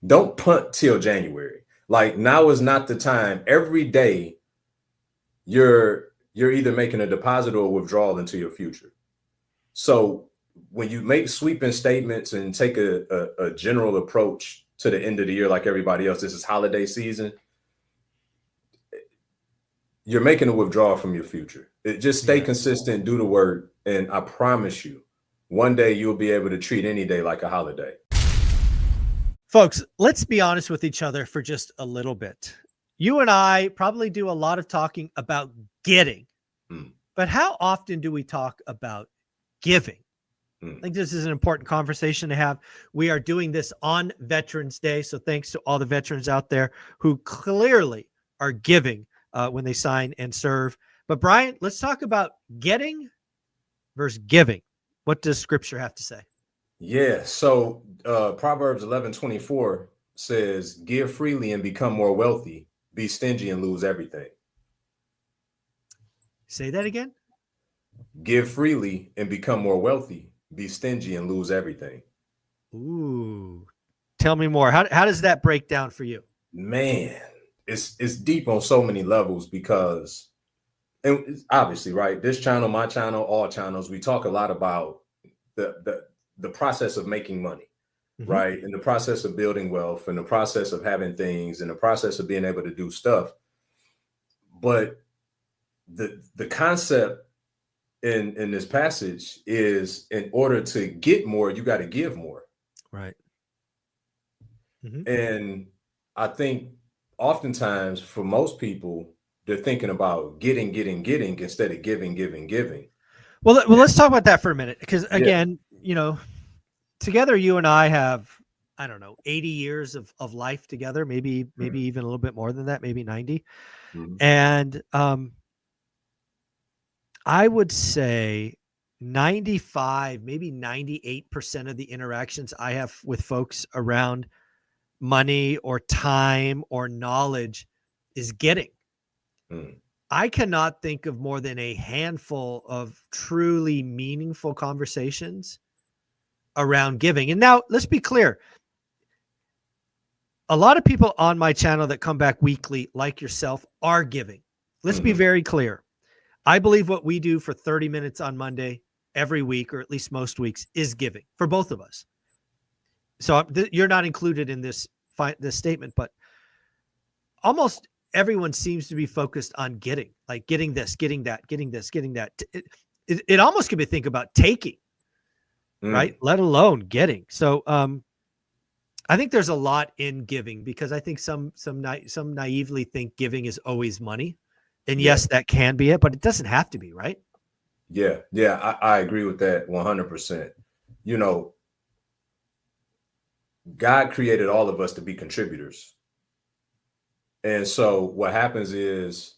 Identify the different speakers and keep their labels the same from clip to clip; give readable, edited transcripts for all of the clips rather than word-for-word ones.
Speaker 1: Don't punt till January. Like, now is not the time. Every day you're either making a deposit or a withdrawal into your future. So when you make sweeping statements and take a general approach to the end of the year, like everybody else, this is holiday season, you're making a withdrawal from your future. Just stay consistent, do the work, and I promise you, one day you'll be able to treat any day like a holiday.
Speaker 2: Folks, let's be honest with each other for just a little bit. You and I probably do a lot of talking about getting, but how often do we talk about giving? I think this is an important conversation to have. We are doing this on Veterans Day, so thanks to all the veterans out there who clearly are giving when they sign and serve. But Brian, let's talk about getting versus giving. What does Scripture have to say?
Speaker 1: Yeah, so Proverbs 11:24 says, "Give freely and become more wealthy. Be stingy and lose everything."
Speaker 2: Say that again.
Speaker 1: Give freely and become more wealthy. Be stingy and lose everything.
Speaker 2: Ooh, tell me more. How does that break down for you?
Speaker 1: Man, it's deep on so many levels because, and obviously, right, this channel, my channel, all channels, we talk a lot about the process of making money, right? And the process of building wealth and the process of having things and the process of being able to do stuff. But the concept in this passage is, in order to get more, you got to give more.
Speaker 2: Right.
Speaker 1: And I think oftentimes for most people, they're thinking about getting instead of giving.
Speaker 2: Well, let's talk about that for a minute. Because again, you know, together, you and I have, I don't know, 80 years of life together, maybe even a little bit more than that, maybe 90. And I would say 95, maybe 98% of the interactions I have with folks around money or time or knowledge is getting. I cannot think of more than a handful of truly meaningful conversations around giving. And now let's be clear. A lot of people on my channel that come back weekly, like yourself, are giving. Let's be very clear. I believe what we do for 30 minutes on Monday every week, or at least most weeks, is giving for both of us. So you're not included in this statement, but almost everyone seems to be focused on getting, like getting this, getting that, getting this, getting that. It almost can be think about taking, right? Let alone getting. So I think there's a lot in giving, because I think some naively think giving is always money. And yes, that can be it, but it doesn't have to be, right?
Speaker 1: Yeah, I agree with that 100%. You know, God created all of us to be contributors. And so what happens is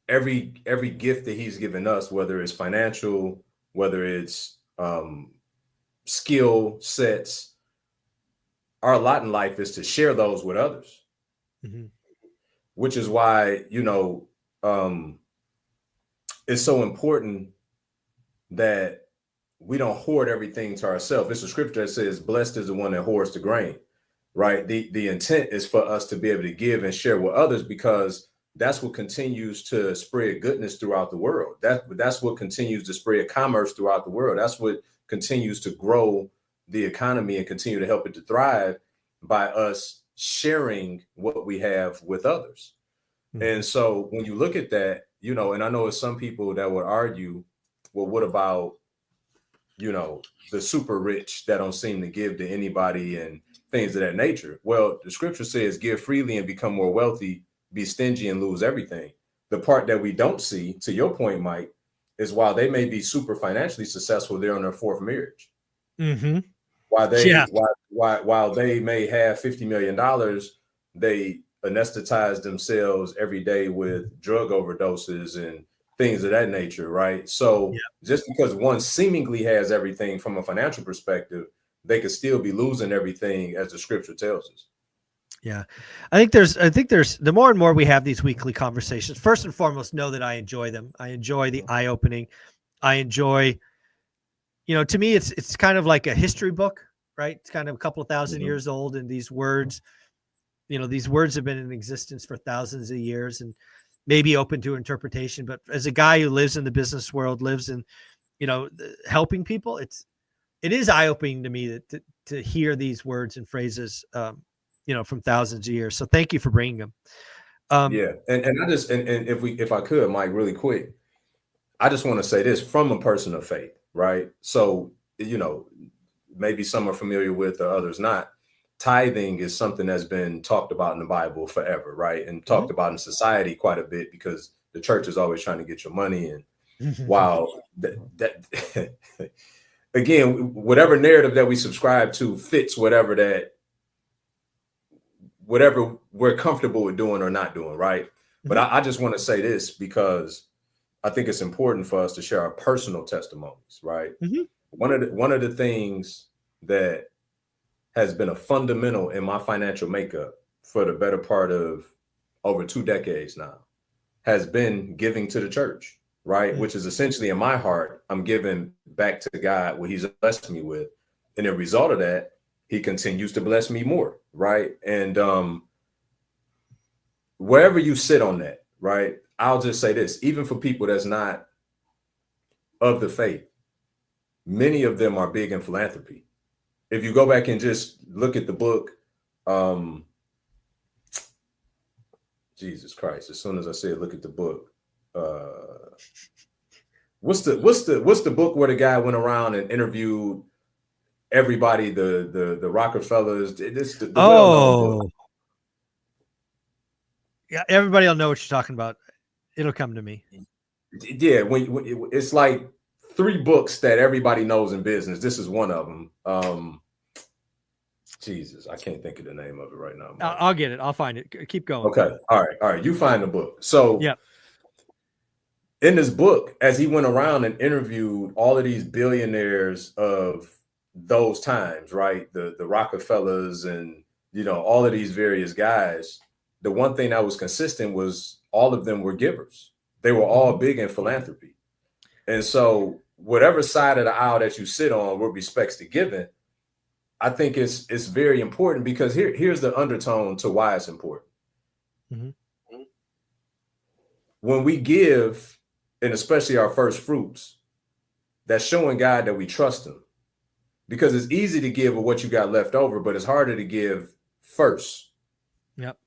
Speaker 1: every gift that he's given us, whether it's financial, whether it's skill sets, our lot in life is to share those with others. Which is why, you know, it's so important that we don't hoard everything to ourselves. It's a scripture that says, "Blessed is the one that hoards the grain," right? The intent is for us to be able to give and share with others, because that's what continues to spread goodness throughout the world. That's what continues to spread commerce throughout the world. That's what continues to grow the economy and continue to help it to thrive, by us sharing what we have with others. And so when you look at that, you know, and I know it's some people that would argue, well, what about, you know, the super rich that don't seem to give to anybody and things of that nature? Well, the scripture says, "Give freely and become more wealthy, be stingy and lose everything." The part that we don't see, to your point, Mike, is while they may be super financially successful, they're on their fourth marriage. While they may have $50 million, they anesthetize themselves every day with drug overdoses and things of that nature, right? So just because one seemingly has everything from a financial perspective, they could still be losing everything, as the scripture tells us.
Speaker 2: Yeah. I think there's the more and more we have these weekly conversations, first and foremost, know that I enjoy them. I enjoy the eye-opening. I enjoy, you know, to me, it's kind of like a history book. right? It's kind of a couple of thousand years old, and these words, these words have been in existence for thousands of years and maybe open to interpretation. But as a guy who lives in the business world, lives in, helping people, it is eye-opening to me to hear these words and phrases, from thousands of years. So thank you for bringing them.
Speaker 1: Yeah. And I just, and if I could, Mike, really quick, I just want to say this from a person of faith, right? So, maybe some are familiar with or others not. Tithing is something that's been talked about in the Bible forever, right? And talked about in society quite a bit because the church is always trying to get your money. And while that again, whatever narrative that we subscribe to fits whatever we're comfortable with doing or not doing, right? But I just want to say this because I think it's important for us to share our personal testimonies, right? One of the things that has been a fundamental in my financial makeup for the better part of over 2 decades now has been giving to the church, right? Which is essentially in my heart, I'm giving back to God what he's blessed me with. And the result of that, he continues to bless me more, right? And wherever you sit on that, right? I'll just say this, even for people that's not of the faith, many of them are big in philanthropy. If you go back and just look at the book, Jesus Christ, as soon as I said look at the book, what's the book where the guy went around and interviewed everybody, the Rockefellers? Well-known book.
Speaker 2: Yeah, everybody will know what you're talking about. It'll come to me.
Speaker 1: Yeah, when it's like 3 books that everybody knows in business. This is one of them. Jesus, I can't think of the name of it right now.
Speaker 2: I'll get it. I'll find it. Keep going.
Speaker 1: Okay. All right. You find the book. So in this book, as he went around and interviewed all of these billionaires of those times, right? The Rockefellers and, all of these various guys, the one thing that was consistent was all of them were givers. They were all big in philanthropy. And so whatever side of the aisle that you sit on with respects to giving, I think it's very important because here's the undertone to why it's important. When we give, and especially our first fruits, that's showing God that we trust him. Because it's easy to give with what you got left over, but it's harder to give first.
Speaker 2: Yep.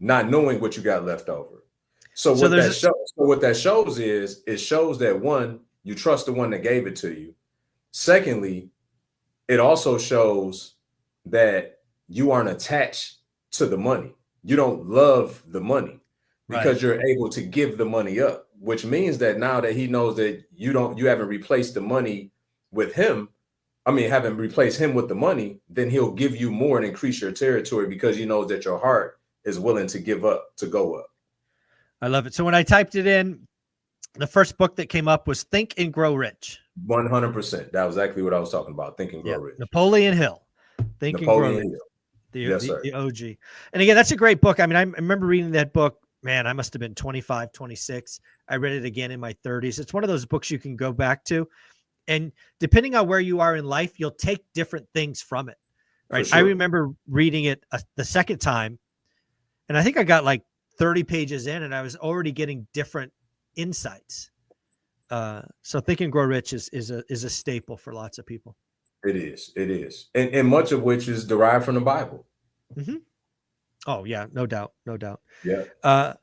Speaker 1: Not knowing what you got left over. So what that shows is it shows that, one, you trust the one that gave it to you. Secondly, it also shows that you aren't attached to the money. You don't love the money because you're able to give the money up, which means that now that he knows that you haven't replaced the money with him, haven't replaced him with the money, then he'll give you more and increase your territory because he knows that your heart is willing to give up, to go up.
Speaker 2: I love it. So when I typed it in, the first book that came up was Think and Grow Rich.
Speaker 1: 100%. That was exactly what I was talking about. Think and Grow Rich.
Speaker 2: Napoleon Hill. Think and Grow Rich. The OG. And again, that's a great book. I remember reading that book. Man, I must have been 25, 26. I read it again in my 30s. It's one of those books you can go back to. And depending on where you are in life, you'll take different things from it. Right. Sure. I remember reading it the second time, and I think I got like 30 pages in and I was already getting different insights. So Think and Grow Rich is a staple for lots of people.
Speaker 1: It is. And much of which is derived from the Bible.
Speaker 2: Oh yeah, no doubt.
Speaker 1: Yeah.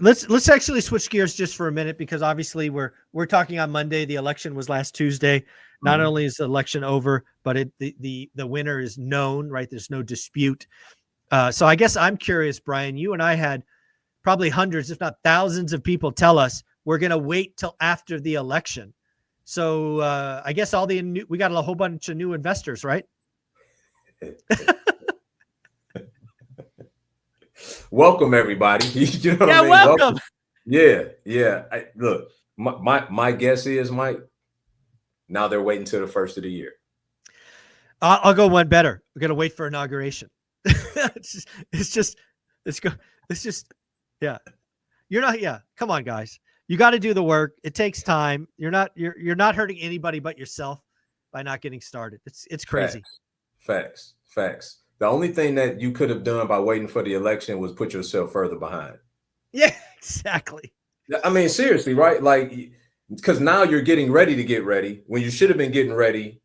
Speaker 2: Let's actually switch gears just for a minute, because obviously we're talking on Monday. The election was last Tuesday. Not only is the election over, but the winner is known, right? There's no dispute. So I guess I'm curious, Brian, you and I had probably hundreds, if not thousands of people tell us we're going to wait till after the election. So I guess we got a whole bunch of new investors, right?
Speaker 1: Welcome everybody. You know what I mean?
Speaker 2: Welcome.
Speaker 1: Yeah. Look, my guess is, Mike, now they're waiting till the first of the year.
Speaker 2: I'll go one better. We're going to wait for inauguration. Yeah. Come on, guys. You got to do the work. It takes time. You're not hurting anybody but yourself. by not getting started. It's crazy.
Speaker 1: Facts. The only thing that you could have done by waiting for the election was put yourself further behind.
Speaker 2: Yeah, exactly.
Speaker 1: I mean, seriously, right? Like, because now you're getting ready to get ready when you should have been getting ready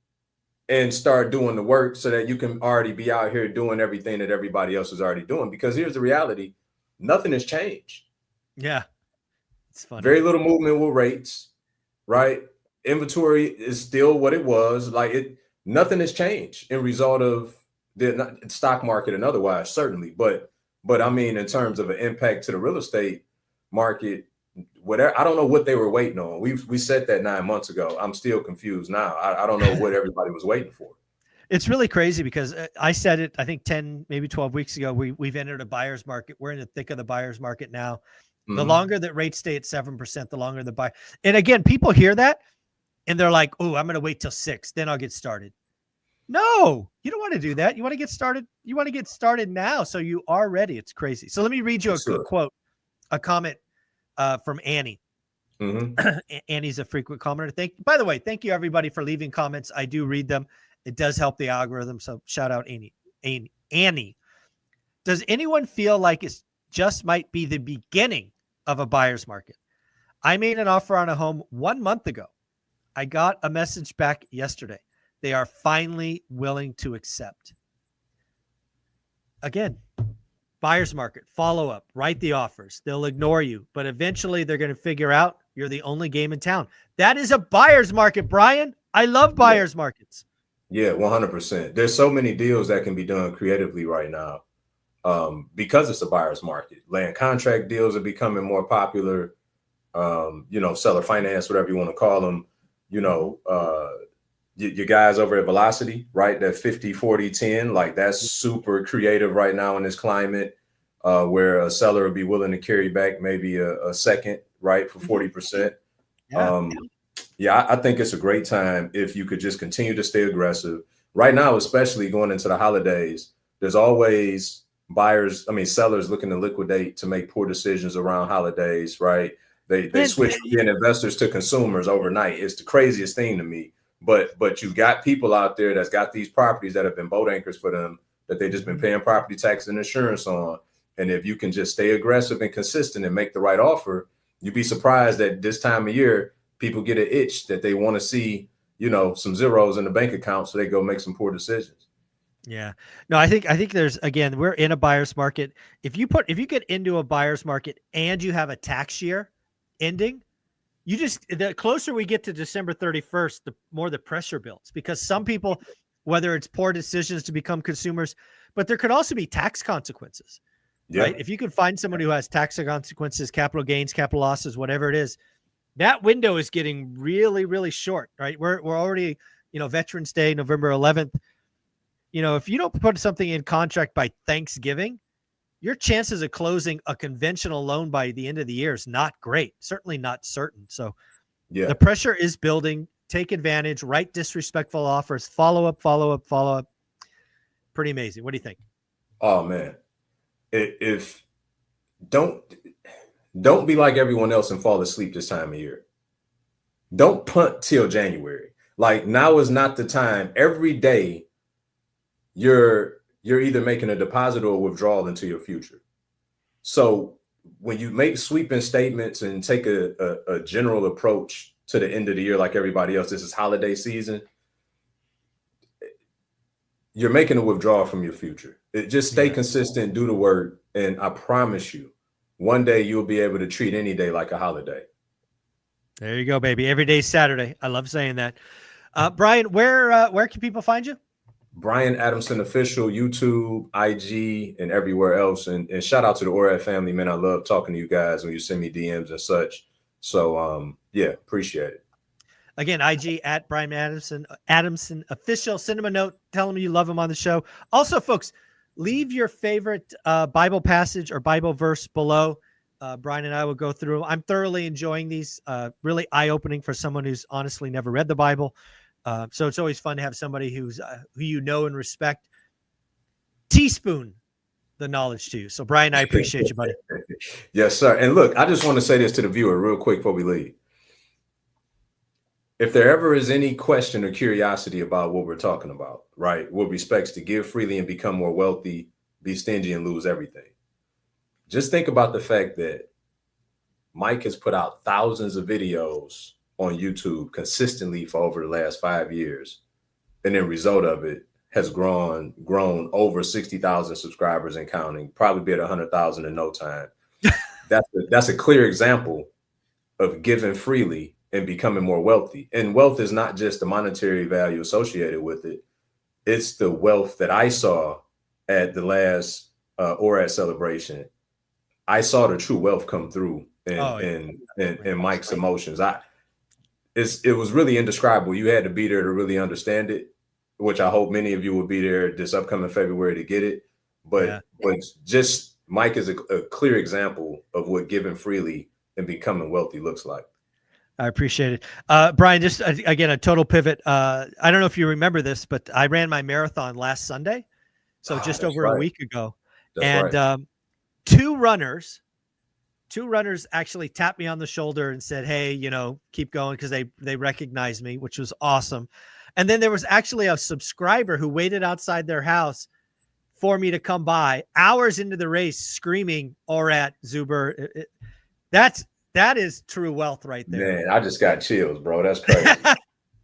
Speaker 1: and start doing the work so that you can already be out here doing everything that everybody else is already doing. Because here's the reality: nothing has changed.
Speaker 2: Yeah, it's funny.
Speaker 1: Very little movement with rates, right? Inventory is still what it was. Nothing has changed in result of the stock market and otherwise, certainly. But I mean, in terms of an impact to the real estate market, whatever, I don't know what they were waiting on. We said that 9 months ago. I'm still confused now. I don't know what everybody was waiting for.
Speaker 2: It's really crazy because I said it, I think 10, maybe 12 weeks ago, we've entered a buyer's market. We're in the thick of the buyer's market now. Mm-hmm. The longer that rates stay at 7%, the longer the buy. And again, people hear that and they're like, oh, I'm going to wait till 6, then I'll get started. No, you don't want to do that. You want to get started. You want to get started now. So you are ready. It's crazy. So let me read you a quote, a comment from Annie. Mm-hmm. Annie's a frequent commenter. By the way, thank you everybody for leaving comments. I do read them. It does help the algorithm. So shout out Annie. Does anyone feel like it just might be the beginning of a buyer's market? I made an offer on a home 1 month ago. I got a message back yesterday. They are finally willing to accept. Again, buyer's market, follow up, write the offers. They'll ignore you, but eventually they're going to figure out you're the only game in town. That is a buyer's market, Brian. I love buyer's markets.
Speaker 1: Yeah, 100%. There's so many deals that can be done creatively right now because it's a buyer's market. Land contract deals are becoming more popular. Seller finance, whatever you want to call them. Your guys over at Velocity, right? That 50, 40, 10, like that's super creative right now in this climate where a seller would be willing to carry back maybe a second, right, for 40%. Yeah. I think it's a great time if you could just continue to stay aggressive. Right now, especially going into the holidays, there's always sellers looking to liquidate to make poor decisions around holidays, right? They switch from being investors to consumers overnight. It's the craziest thing to me. But you got people out there that's got these properties that have been boat anchors for them that they've just been paying property tax and insurance on. And if you can just stay aggressive and consistent and make the right offer, you'd be surprised that this time of year, people get an itch that they want to see, some zeros in the bank account so they go make some poor decisions.
Speaker 2: Yeah. No, I think we're in a buyer's market. If you get into a buyer's market and you have a tax year ending, the closer we get to December 31st, the more the pressure builds because some people, whether it's poor decisions to become consumers, but there could also be tax consequences, right? If you can find someone who has tax consequences, capital gains, capital losses, whatever it is, that window is getting really, really short, right? We're already, Veterans Day, November 11th. If you don't put something in contract by Thanksgiving, your chances of closing a conventional loan by the end of the year is not great, certainly not certain. So the pressure is building. Take advantage, write disrespectful offers, follow up. Pretty amazing. What do you think?
Speaker 1: Oh man. If don't be like everyone else and fall asleep this time of year. Don't punt till January. Like now is not the time. Every day you're either making a deposit or a withdrawal into your future. So when you make sweeping statements and take a general approach to the end of the year, like everybody else, this is holiday season, you're making a withdrawal from your future. Just stay consistent, do the work. And I promise you, one day you'll be able to treat any day like a holiday.
Speaker 2: There you go, baby. Every day's Saturday. I love saying that. Brian, where can people find you?
Speaker 1: Brian Adamson Official, YouTube, IG, and everywhere else. And shout out to the ORaaT family, man. I love talking to you guys when you send me DMs and such. So, appreciate it.
Speaker 2: Again, IG at Brian Adamson Official. Send him a note. Tell him you love him on the show. Also, folks, leave your favorite Bible passage or Bible verse below. Brian and I will go through. I'm thoroughly enjoying these. Really eye-opening for someone who's honestly never read the Bible. So it's always fun to have somebody who you know and respect teaspoon the knowledge to you. So Brian, I appreciate you, buddy.
Speaker 1: Yes, sir. And look, I just want to say this to the viewer real quick before we leave. if there ever is any question or curiosity about what we're talking about, right, with respects to give freely and become more wealthy, be stingy and lose everything, just think about the fact that Mike has put out thousands of videos on YouTube consistently for over the last 5 years. And the result of it has grown over 60,000 subscribers and counting, probably be at 100,000 in no time. That's a clear example of giving freely and becoming more wealthy. And wealth is not just the monetary value associated with it. It's the wealth that I saw at the last ORaaT celebration. I saw the true wealth come through in Mike's emotions. It was really indescribable. You had to be there to really understand it, which I hope many of you will be there this upcoming February to get it. But just Mike is a clear example of what giving freely and becoming wealthy looks like.
Speaker 2: I appreciate it. Brian, just again, a total pivot. I don't know if you remember this, but I ran my marathon last Sunday. So just over a week ago. And two runners actually tapped me on the shoulder and said, hey, you know, keep going, because they recognized me, which was awesome. And then there was actually a subscriber who waited outside their house for me to come by hours into the race screaming, ORaaT, Zuber. That is true wealth right there.
Speaker 1: Man, I just got chills, bro. That's crazy.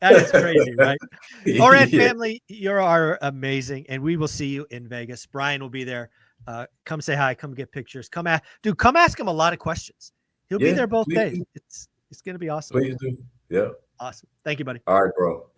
Speaker 2: That is crazy, right? ORaaT family, you are amazing. And we will see you in Vegas. Brian will be there. Come say hi. Come get pictures. Come ask him a lot of questions. He'll be there both days. It's going to be awesome.
Speaker 1: Please do. Yeah.
Speaker 2: Awesome. Thank you, buddy.
Speaker 1: All right, bro.